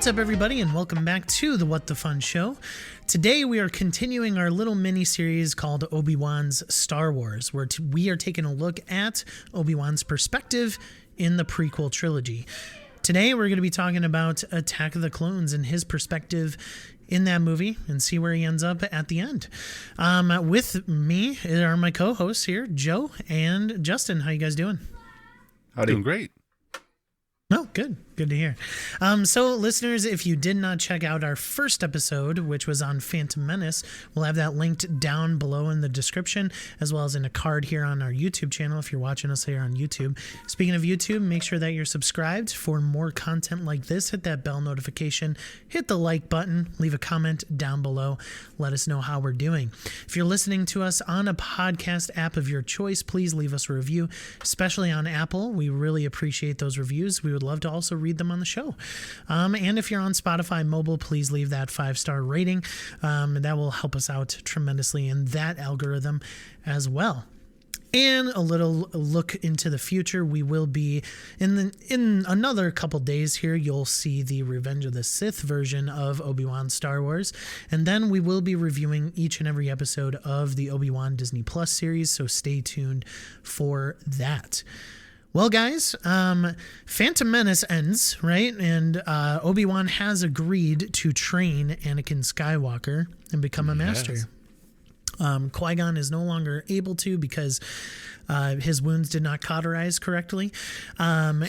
What's up, everybody, and welcome back to the What the Fun Show. Today we are continuing our little mini-series called Obi Wan's Star Wars, where we are taking a look at Obi Wan's perspective in the prequel trilogy. Today we're going to be talking about Attack of the Clones and his perspective in that movie and see where he ends up at the end. With me are my co-hosts here, Joe and Justin. How you guys doing? Howdy. Doing great. Oh, good. Good to hear. So, listeners, if you did not check out our first episode, which was on Phantom Menace, we'll have that linked down below in the description, as well as in a card here on our YouTube channel if you're watching us here on YouTube. Speaking of YouTube, make sure that you're subscribed for more content like this. Hit that bell notification, hit the like button, leave a comment down below. Let us know how we're doing. If you're listening to us on a podcast app of your choice, please leave us a review, especially on Apple. We really appreciate those reviews. We would love to also read them on the show. And if you're on Spotify mobile, please leave that 5-star rating. That will help us out tremendously in that algorithm as well. And a little look into the future. We will be in another couple days here. You'll see the Revenge of the Sith version of Obi Wan Star Wars, and then we will be reviewing each and every episode of the Obi Wan Disney Plus series. So stay tuned for that. Well, guys, Phantom Menace ends, right? And Obi Wan has agreed to train Anakin Skywalker and become a master. Qui-Gon is no longer able to because his wounds did not cauterize correctly. Now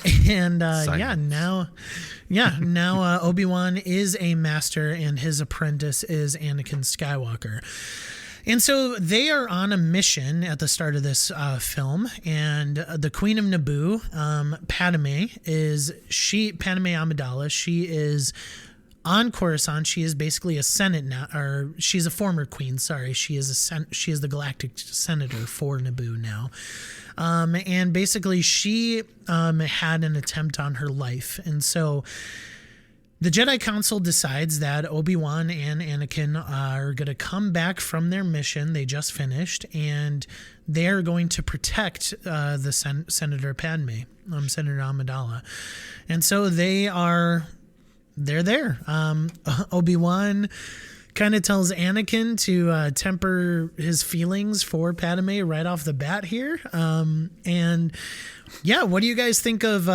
Obi-Wan is a master and his apprentice is Anakin Skywalker. And so they are on a mission at the start of this film, and the Queen of Naboo, Padme Amidala. She is on Coruscant. She is basically a Senate now, or she's a former queen. Sorry, she is the Galactic Senator for Naboo now. And basically, she had an attempt on her life, and so the Jedi Council decides that Obi-Wan and Anakin are going to come back from their mission they just finished, and they're going to protect the Senator Padme, Senator Amidala. And so they're there. Obi-Wan kind of tells Anakin to temper his feelings for Padme right off the bat here. And yeah, what do you guys think of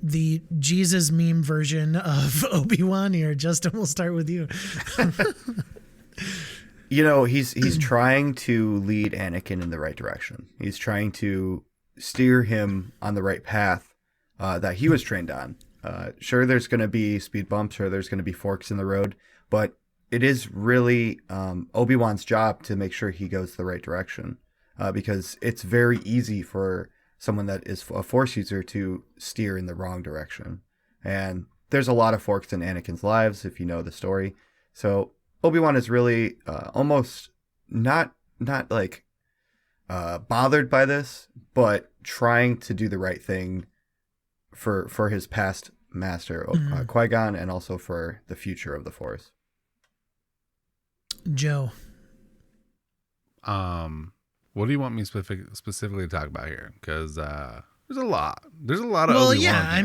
the Jesus meme version of Obi-Wan here? Justin, we'll start with you. He's trying to lead Anakin in the right direction. He's trying to steer him on the right path that he was trained on. Sure, there's going to be speed bumps, sure, there's going to be forks in the road, but it is really Obi-Wan's job to make sure he goes the right direction, because it's very easy for someone that is a Force user to steer in the wrong direction. And there's a lot of forks in Anakin's lives, if you know the story. So Obi-Wan is really almost not bothered by this, but trying to do the right thing for his past master, Qui-Gon, and also for the future of the Force. Joe. What do you want me specifically to talk about here? Because there's a lot. There's a lot of Well, Obi-Wan yeah, here.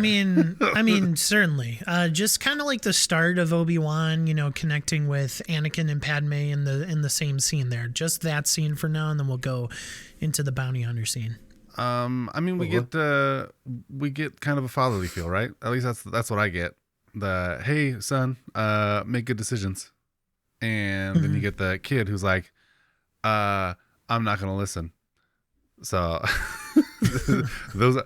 I mean, certainly. Just kind of like the start of Obi-Wan, connecting with Anakin and Padme in the same scene there. Just that scene for now, and then we'll go into the bounty hunter scene. We get kind of a fatherly feel, right? At least that's what I get. The hey son, make good decisions, and then you get the kid who's like, I'm not going to listen. So those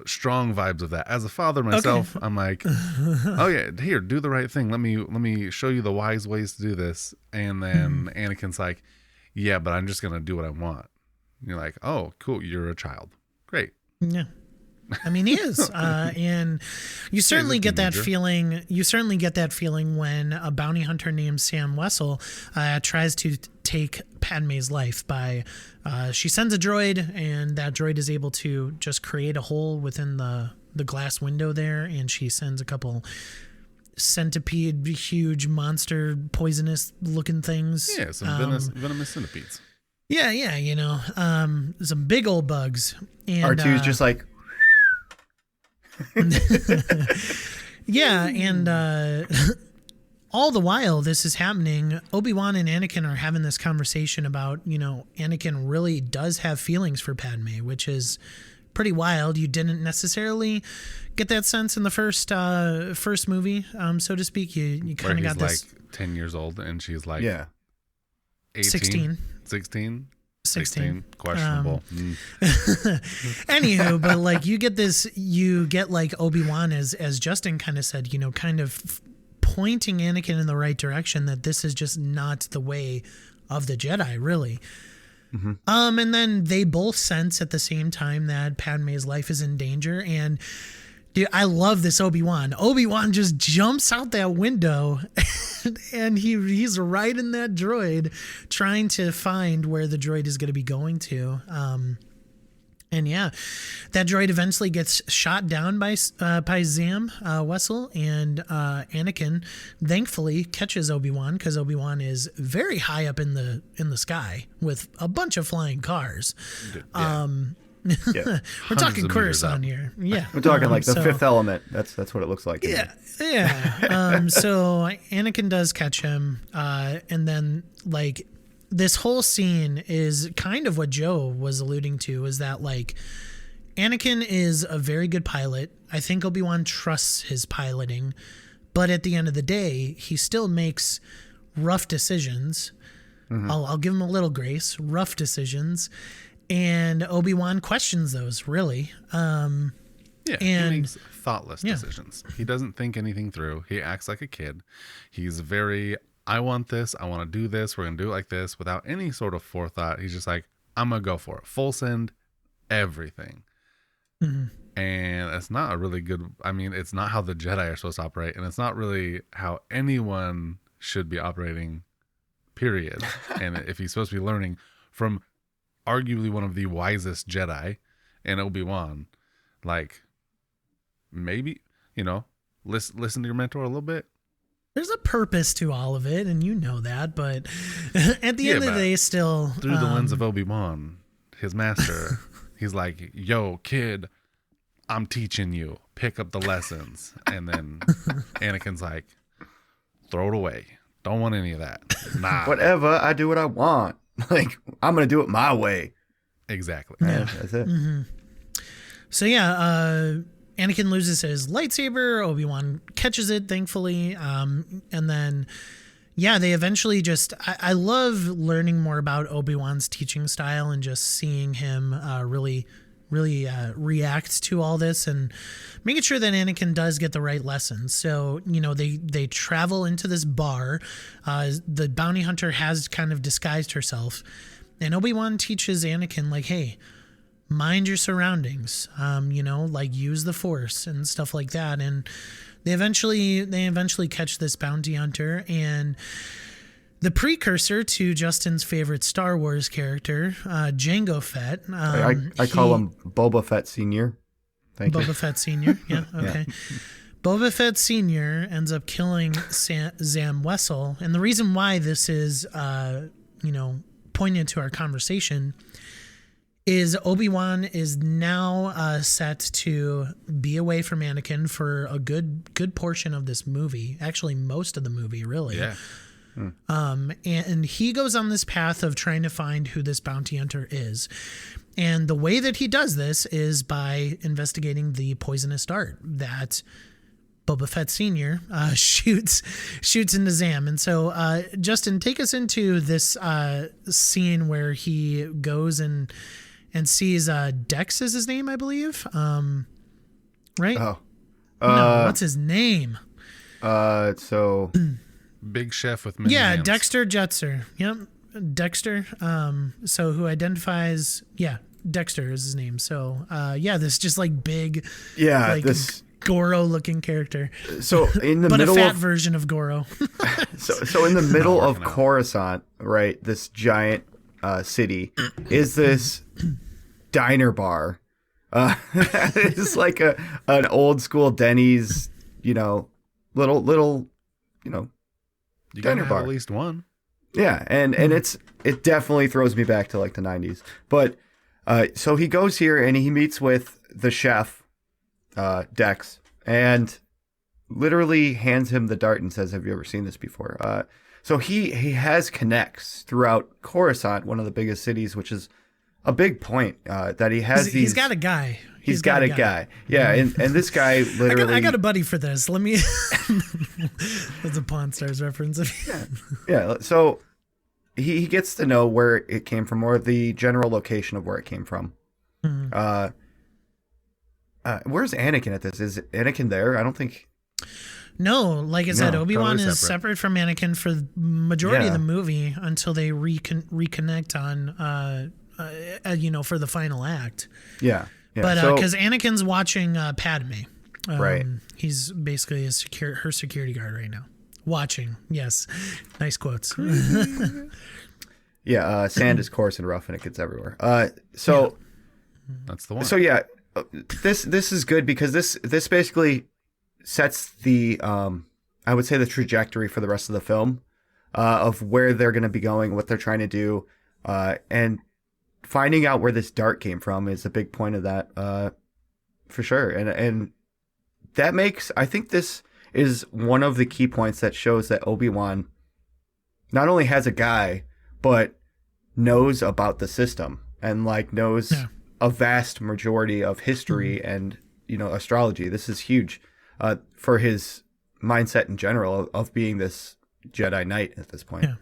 strong vibes of that. As a father myself, okay. I'm like, oh yeah, here, do the right thing. Let me show you the wise ways to do this. And then Anakin's like, yeah, but I'm just going to do what I want. And you're like, oh, cool. You're a child. Great. Yeah. I mean, he is, and you certainly get that feeling. You certainly get that feeling when a bounty hunter named Sam Wessel tries to take Padme's life by. She sends a droid, and that droid is able to just create a hole within the glass window there, and she sends a couple centipede, huge monster, poisonous looking things. Yeah, some venomous centipedes. Yeah, some big old bugs. And R2's just like. Yeah, and all the while this is happening, Obi-Wan and Anakin are having this conversation about, Anakin really does have feelings for Padme, which is pretty wild. You didn't necessarily get that sense in the first movie, so to speak. You kind of got this. Like 10 years old and she's like 18? 16. 16. Questionable. Anywho, but like you get like Obi-Wan as Justin kind of said, kind of pointing Anakin in the right direction, that this is just not the way of the Jedi, really. Mm-hmm. And then they both sense at the same time that Padme's life is in danger. And dude, I love this Obi-Wan. Obi-Wan just jumps out that window and he's right in that droid trying to find where the droid is going to be going to. And yeah, that droid eventually gets shot down by Zam Wessel, and Anakin thankfully catches Obi-Wan, because Obi-Wan is very high up in the sky with a bunch of flying cars. Yeah. We're talking Coruscant here. Yeah, we're talking like the Fifth Element. That's what it looks like. Yeah. So Anakin does catch him, and then like this whole scene is kind of what Joe was alluding to, is that like Anakin is a very good pilot. I think Obi-Wan trusts his piloting, but at the end of the day, he still makes rough decisions. Mm-hmm. I'll give him a little grace, rough decisions. And Obi-Wan questions those, really. He makes thoughtless decisions. He doesn't think anything through. He acts like a kid. He's very, I want this. I want to do this. We're going to do it like this, without any sort of forethought. He's just like, I'm going to go for it. Full send, everything. Mm-hmm. And it's not a really good, it's not how the Jedi are supposed to operate. And it's not really how anyone should be operating, period. And if he's supposed to be learning from arguably one of the wisest Jedi in Obi-Wan, like maybe, listen to your mentor a little bit. There's a purpose to all of it, and you know that, but at the end of the day, still through the lens of Obi-Wan, his master, he's like, yo, kid, I'm teaching you, pick up the lessons. And then Anakin's like, throw it away, don't want any of that. Nah, whatever, I do what I want. Like, I'm going to do it my way. Exactly. Yeah, that's it. Mm-hmm. So, Anakin loses his lightsaber. Obi-Wan catches it, thankfully. And then, they eventually just... I love learning more about Obi-Wan's teaching style and just seeing him really react to all this and making sure that Anakin does get the right lessons. So, they travel into this bar. The bounty hunter has kind of disguised herself. And Obi-Wan teaches Anakin, like, hey, mind your surroundings, like use the Force and stuff like that. And they eventually catch this bounty hunter, and the precursor to Justin's favorite Star Wars character, Jango Fett. I call him Boba Fett Sr. Thank you. Boba Fett Sr. Yeah, okay. Yeah. Boba Fett Sr. ends up killing Zam Wessel. And the reason why this is, poignant to our conversation is Obi-Wan is now set to be away from Anakin for a good portion of this movie. Actually, most of the movie, really. Yeah. And he goes on this path of trying to find who this bounty hunter is. And the way that he does this is by investigating the poisonous dart that Boba Fett Sr. shoots into Zam. And so, Justin, take us into this scene where he goes and sees Dex is his name, I believe. Right? Oh. No, what's his name? So... Big chef with many names. names. Dexter Jetser. Yep. Dexter. So who identifies... Yeah, Dexter is his name. So, this just like big... Yeah, like, this... Goro-looking character. So in the but middle a fat of... version of Goro. so in the middle of Coruscant, right, this giant city, is this diner bar. It's like an old school Denny's, little, you diner gotta bar. have at least one. Yeah, and it definitely throws me back to like the 90s. But so he goes here and he meets with the chef, Dex, and literally hands him the dart and says, "Have you ever seen this before?" So he has connects throughout Coruscant, one of the biggest cities, which is a big point that he has. He's got a guy. He's got a guy. Yeah, and this guy literally. I got a buddy for this. Let me. That's a Pawn Stars reference. Yeah. So he gets to know where it came from, or the general location of where it came from. Mm-hmm. Where's Anakin at this? Is Anakin there? I don't think. No, like I said, Obi-Wan is separate from Anakin for the majority of the movie until they reconnect on, for the final act. Yeah. But because Anakin's watching Padme, right? He's basically her security guard right now. Watching, yes, nice quotes. Yeah, sand is coarse and rough, and it gets everywhere. That's the one. So yeah, this is good because this basically sets the I would say the trajectory for the rest of the film of where they're going to be going, what they're trying to do, and finding out where this dart came from is a big point of that for sure. And that makes, I think this is one of the key points that shows that Obi-Wan not only has a guy, but knows about the system and knows a vast majority of history and, astrology. This is huge for his mindset in general of being this Jedi Knight at this point. Yeah.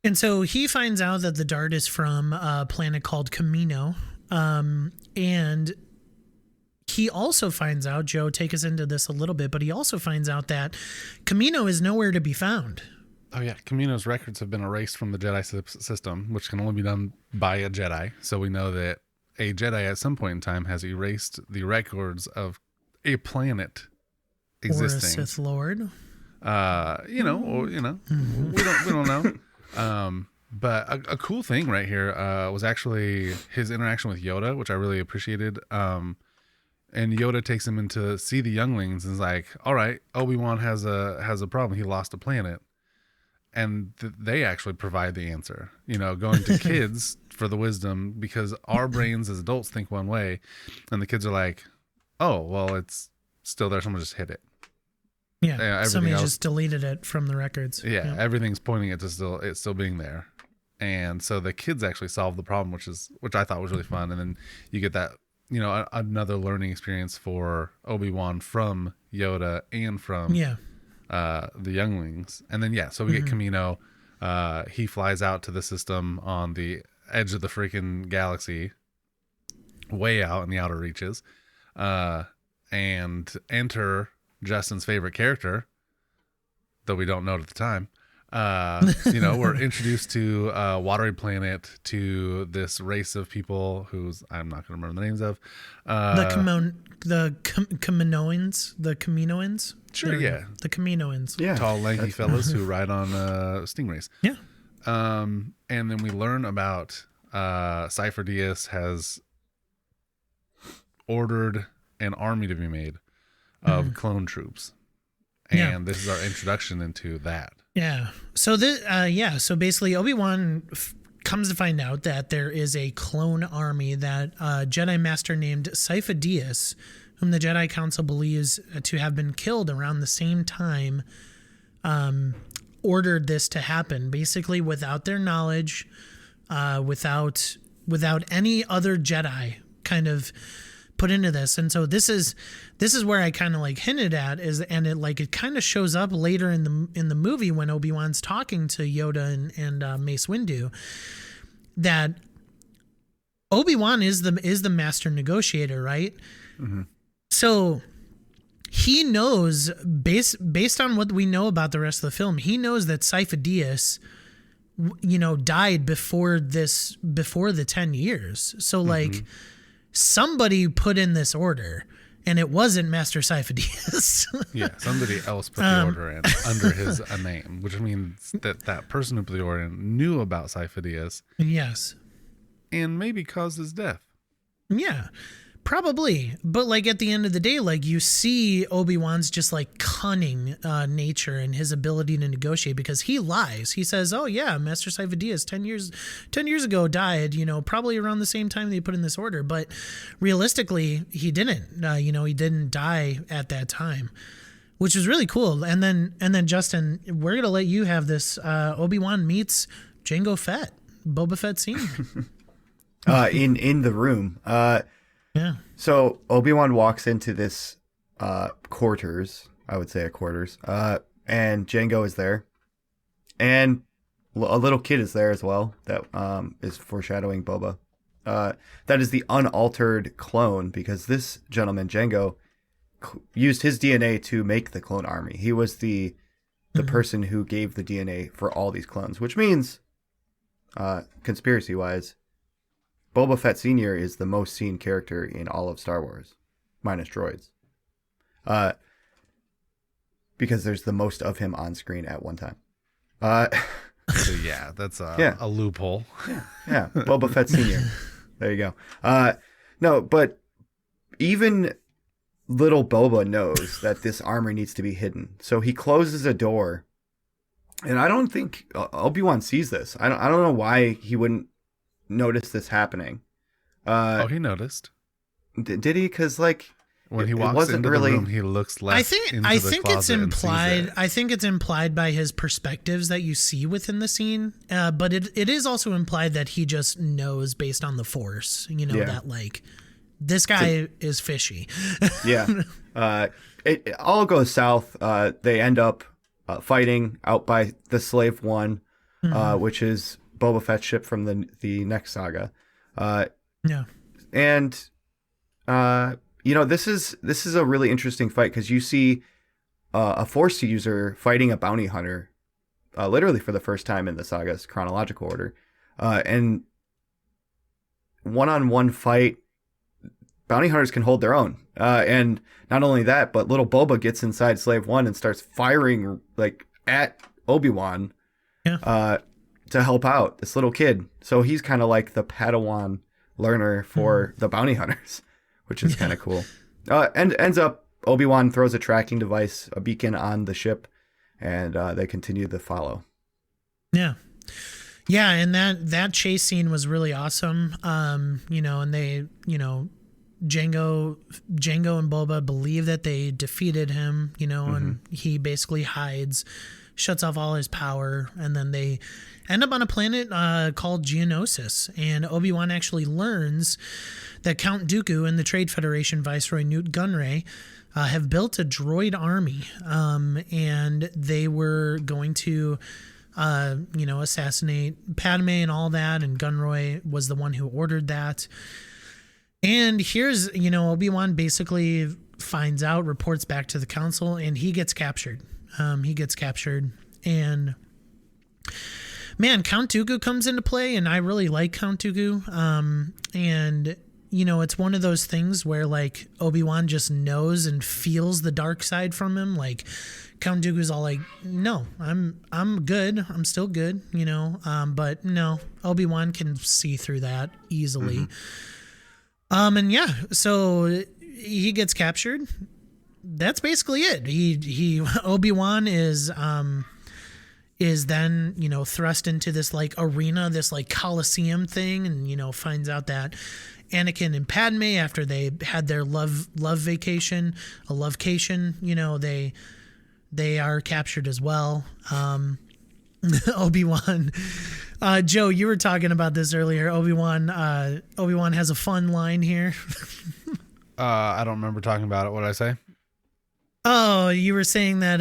And so he finds out that the dart is from a planet called Camino. And he also finds out, Joe, take us into this a little bit, but he also finds out that Camino is nowhere to be found. Oh, yeah. Camino's records have been erased from the Jedi system, which can only be done by a Jedi. So we know that a Jedi at some point in time has erased the records of a planet existing. Or a Sith Lord. We don't know. But a cool thing right here was actually his interaction with Yoda, which I really appreciated. And Yoda takes him in to see the younglings and is like, all right, Obi-Wan has a problem. He lost a planet. And they actually provide the answer, going to kids for the wisdom, because our brains as adults think one way. And the kids are like, oh, well, it's still there. Someone just hit it. Yeah, somebody just deleted it from the records. Yeah, everything's pointing it to it still being there. And so the kids actually solve the problem, which I thought was really fun. And then you get that, another learning experience for Obi-Wan from Yoda and from the younglings. And then, so we get Camino. He flies out to the system on the edge of the freaking galaxy, way out in the outer reaches, and enter Justin's favorite character, though we don't know it at the time. We're introduced to a watery planet, to this race of people who's I'm not going to remember the names of. The Caminoans. Sure, yeah. The Caminoans. Yeah. Tall, lanky fellas who ride on stingrays. Yeah. And then we learn about Cypher Diaz has ordered an army to be made of clone troops. And this is our introduction into that. Yeah. So so basically Obi-Wan comes to find out that there is a clone army that a Jedi Master named Cypher Diaz, whom the Jedi Council believes to have been killed around the same time, ordered this to happen, basically without their knowledge, without any other Jedi kind of put into this. And so this is where I kind of hinted at it kind of shows up later in the movie when Obi-Wan's talking to Yoda and Mace Windu, that Obi-Wan is the master negotiator, right? Mm-hmm. So he knows, based on what we know about the rest of the film, he knows that Cypher Diaz, died before the 10 years. So somebody put in this order, and it wasn't Master Cypher Diaz. Yeah, somebody else put the order in under his name, which means that person who put the order in knew about Cypher Diaz. Yes. And maybe caused his death. Yeah, probably. But at the end of the day, you see Obi-Wan's just cunning nature and his ability to negotiate, because he lies. He says, oh yeah, Master Cypher Diaz 10 years ago died, probably around the same time they put in this order. But realistically, he didn't, he didn't die at that time. which was really cool. And then Justin, we're gonna let you have this. Obi-Wan meets Jango Fett, Boba Fett Senior. In the room. Yeah. So Obi-Wan walks into this quarters, I would say a quarters, and Jango is there, and a little kid is there as well. That is foreshadowing Boba. That is the unaltered clone, because this gentleman Jango used his DNA to make the clone army. He was the person who gave the DNA for all these clones, which means, conspiracy wise, Boba Fett Sr. is the most seen character in all of Star Wars, minus droids. Because there's the most of him on screen at one time. So yeah, that's a loophole. Yeah, Boba Fett Sr. There you go. No, but even little Boba knows that this armor needs to be hidden. So he closes a door. And I don't think Obi-Wan sees this. I don't know why he wouldn't notice this happening. He noticed. Did he? Because like when he walks into the room, he looks left. I think it's implied. I think it's implied by his perspectives that you see within the scene. But it is also implied that he just knows based on the Force. You know, that like this guy is fishy. Yeah. It all goes south. They end up fighting out by the Slave One, which is Boba Fett's ship from the next saga. And this is a really interesting fight, because you see a Force user fighting a bounty hunter, literally for the first time in the saga's chronological order, and one-on-one fight. Bounty hunters can hold their own, and not only that, but little Boba gets inside Slave One and starts firing like at Obi-Wan, to help out this little kid. So he's kind of like the Padawan learner for the bounty hunters, which is kind of cool. And ends up Obi-Wan throws a tracking device, a beacon on the ship, and they continue the follow. Yeah. Yeah, and that chase scene was really awesome. And they, Jango and Boba believe that they defeated him, and he basically hides, shuts off all his power, and then they end up on a planet called Geonosis. And Obi-Wan actually learns that Count Dooku and the Trade Federation Viceroy Newt Gunray have built a droid army, and they were going to assassinate Padme and all that, and Gunray was the one who ordered that. And here's, Obi-Wan basically finds out, reports back to the council, and he gets captured. And man, Count Dooku comes into play, and I really like Count Dooku. And it's one of those things where like Obi-Wan just knows and feels the dark side from him. Like Count Dooku's all like, no, I'm good. I'm still good, but no, Obi-Wan can see through that easily. So he gets captured. That's basically it. He Obi-Wan is then, thrust into this like arena, this like Coliseum thing, and, finds out that Anakin and Padme, after they had their love vacation, a lovecation, they are captured as well. Obi-Wan, Joe, you were talking about this earlier. Obi-Wan has a fun line here. I don't remember talking about it. What did I say? Oh, you were saying that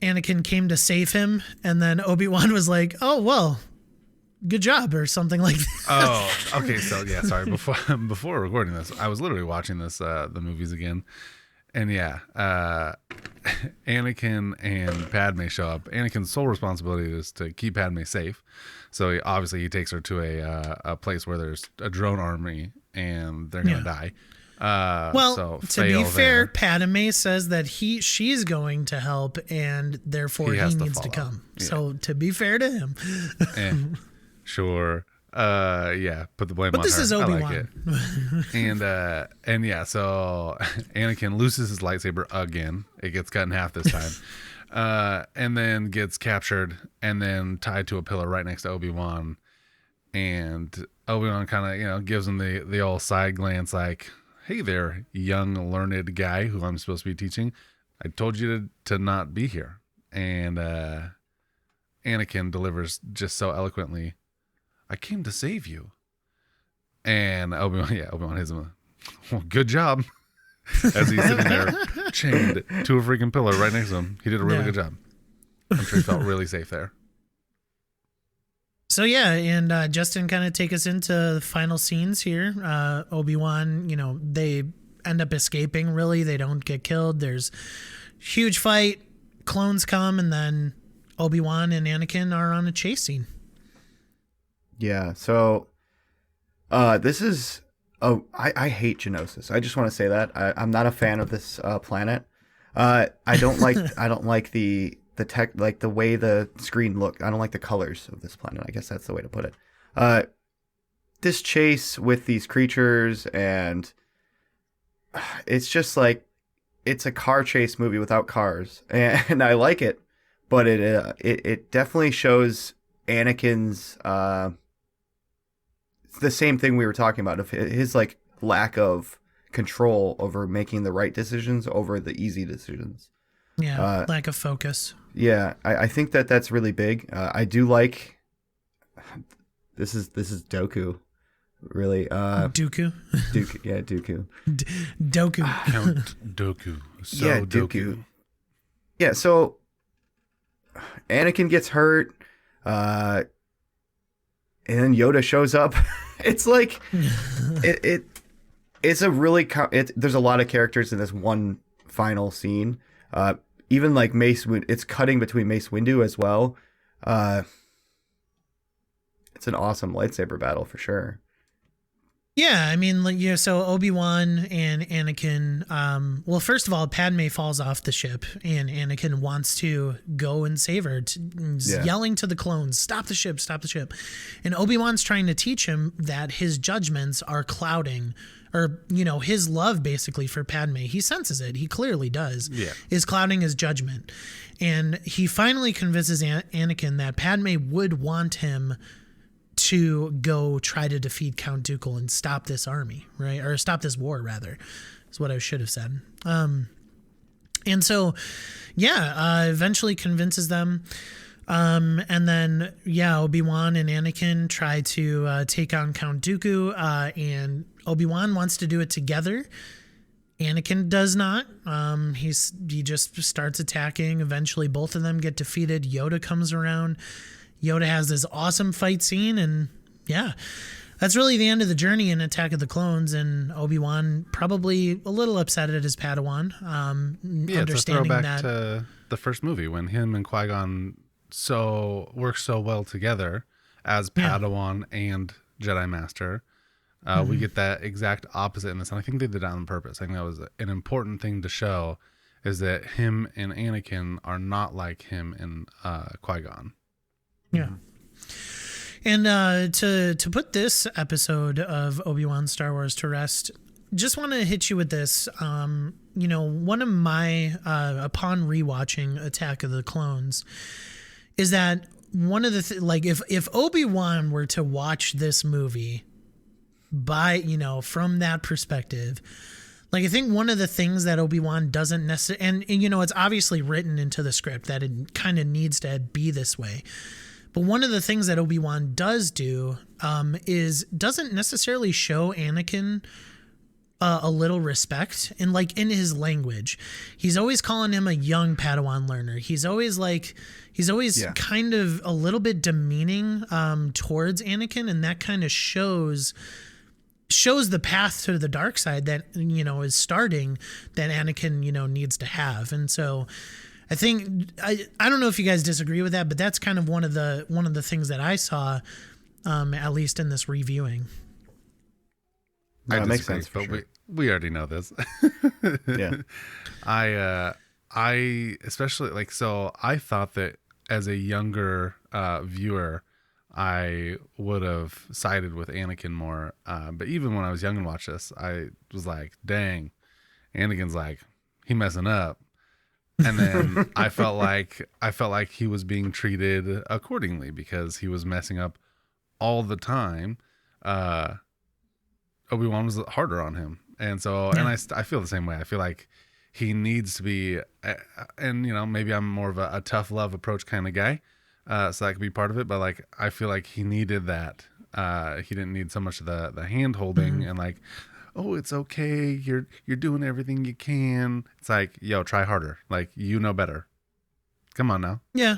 Anakin came to save him, and then Obi-Wan was like, "Oh, well, good job," or something like that. Oh, okay. So yeah, sorry. Before recording this, I was literally watching the movies again, and Anakin and Padme show up. Anakin's sole responsibility is to keep Padme safe, so he takes her to a place where there's a drone army, and they're gonna die. To be fair, Padme says that she's going to help, and therefore he needs to come. Yeah. So to be fair to him, sure, put the blame on her. But this is Obi-Wan. I like it. So Anakin loses his lightsaber again. It gets cut in half this time, and then gets captured, and then tied to a pillar right next to Obi-Wan. And Obi-Wan kind of gives him the old side glance, like, "Hey there, young learned guy who I'm supposed to be teaching. I told you to not be here. And Anakin delivers just so eloquently, I came to save you. And Obi-Wan hits him, well, good job. As he's sitting there chained to a freaking pillar right next to him. He did a really good job. I'm sure he felt really safe there. So yeah, and Justin, kind of take us into the final scenes here. Obi-Wan, they end up escaping, really. They don't get killed. There's huge fight. Clones come, and then Obi-Wan and Anakin are on a chase scene. Yeah, so this is... Oh, I hate Geonosis. I just want to say that. I'm not a fan of this planet. I don't like the tech, like the way the screen look. I don't like the colors of this planet. I guess that's the way to put it. This chase with these creatures, and it's just like, it's a car chase movie without cars, and I like it, but it definitely shows Anakin's the same thing we were talking about, of his like lack of control over making the right decisions over the easy decisions. Yeah, lack of focus. Yeah, I think that's really big. I do like this is Dooku, really. Dooku. Dooku, yeah, Dooku. Dooku. Count Dooku. So yeah, Dooku. Yeah, so Anakin gets hurt. And then Yoda shows up. It's like it's a really there's a lot of characters in this one final scene. Even like it's cutting between Mace Windu as well. It's an awesome lightsaber battle for sure. Yeah, I mean, so Obi-Wan and Anakin, well, first of all, Padme falls off the ship, and Anakin wants to go and save her, yelling to the clones, stop the ship, stop the ship. And Obi-Wan's trying to teach him that his judgments are clouding, or, his love, basically, for Padme. He senses it. He clearly does. Yeah. Is clouding his judgment. And he finally convinces Anakin that Padme would want him to go try to defeat Count Dooku and stop this army, right? Or stop this war, rather, is what I should have said. And so, eventually convinces them. And then, Obi-Wan and Anakin try to take on Count Dooku, and Obi-Wan wants to do it together. Anakin does not. He just starts attacking. Eventually, both of them get defeated. Yoda comes around. Yoda has this awesome fight scene, and that's really the end of the journey in Attack of the Clones. And Obi-Wan probably a little upset at his Padawan. It's a throwback to the first movie when him and Qui-Gon work so well together as Padawan and Jedi Master. We get that exact opposite in this, and I think they did that on purpose. I think that was an important thing to show, is that him and Anakin are not like him and Qui-Gon. Yeah. And to put this episode of Obi-Wan Star Wars to rest, just want to hit you with this. One of my, upon rewatching Attack of the Clones, is that one of the, if Obi-Wan were to watch this movie from that perspective, I think one of the things that Obi-Wan doesn't necessarily, and it's obviously written into the script that it kind of needs to be this way. But one of the things that Obi-Wan does do is doesn't necessarily show Anakin a little respect in his language. He's always calling him a young Padawan learner. He's always kind of a little bit demeaning towards Anakin, and that kind of shows the path to the dark side that is starting, that Anakin needs to have. And so I think I don't know if you guys disagree with that, but that's kind of one of the things that I saw, at least in this reviewing. No, it makes sense, but sure. we already know this. Yeah, I especially so I thought that as a younger viewer, I would have sided with Anakin more. But even when I was young and watched this, I was like, dang, Anakin's he messing up. And then I felt like he was being treated accordingly because he was messing up all the time. Obi-Wan was harder on him. And so, and I feel the same way. I feel like he needs to be, and maybe I'm more of a tough love approach kind of guy, so that could be part of it. But like, I feel like he needed that. He didn't need so much of the hand holding and like, oh, it's okay, you're doing everything you can. It's like, yo, try harder. Like, you know better. Come on now. Yeah.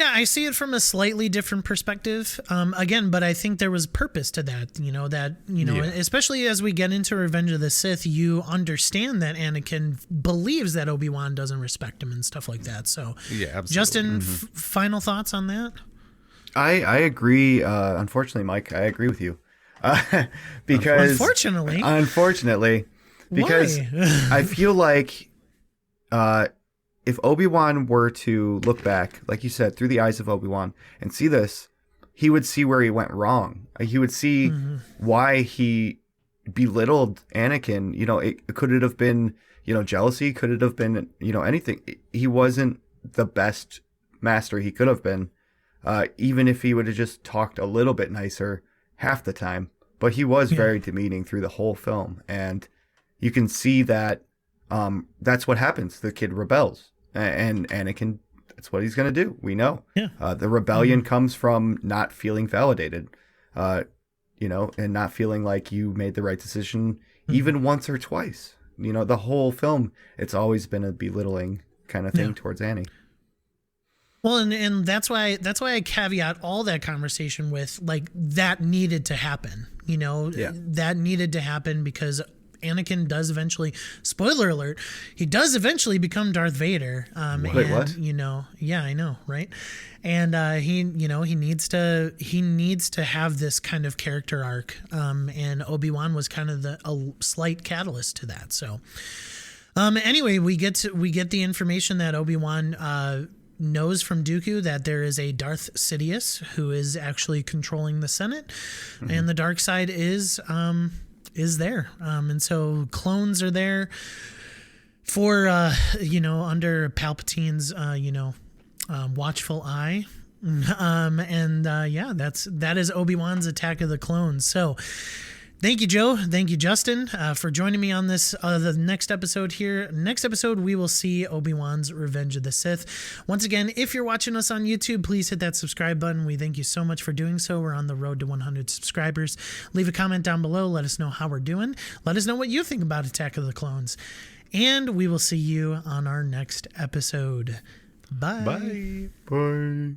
Yeah, I see it from a slightly different perspective. Again, but I think there was purpose to that, especially as we get into Revenge of the Sith, you understand that Anakin believes that Obi-Wan doesn't respect him and stuff like that. So, yeah, absolutely. Justin, final thoughts on that? I agree. Unfortunately, Mike, I agree with you. Because unfortunately, because I feel like if Obi-Wan were to look back, like you said, through the eyes of Obi-Wan and see this, he would see where he went wrong. He would see why he belittled Anakin. Could it have been, jealousy? Could it have been, anything? He wasn't the best master he could have been, even if he would have just talked a little bit nicer half the time. But he was very demeaning through the whole film. And you can see that that's what happens. The kid rebels. And Anakin, that's what he's going to do. We know. Yeah. The rebellion comes from not feeling validated, and not feeling like you made the right decision even once or twice. The whole film, it's always been a belittling kind of thing towards Annie. Well, and that's why I caveat all that conversation with like that needed to happen. That needed to happen because Anakin does eventually, spoiler alert, he does eventually become Darth Vader. Wait, what? Yeah, I know, right? And he needs to have this kind of character arc. And Obi-Wan was kind of a slight catalyst to that. So, anyway, we get the information that Obi-Wan knows from Dooku that there is a Darth Sidious who is actually controlling the Senate, and the dark side is there. And so clones are there for, under Palpatine's, watchful eye. That is Obi-Wan's Attack of the Clones. So thank you, Joe. Thank you, Justin, for joining me on this, the next episode here. Next episode, we will see Obi-Wan's Revenge of the Sith. Once again, if you're watching us on YouTube, please hit that subscribe button. We thank you so much for doing so. We're on the road to 100 subscribers. Leave a comment down below. Let us know how we're doing. Let us know what you think about Attack of the Clones. And we will see you on our next episode. Bye. Bye. Bye.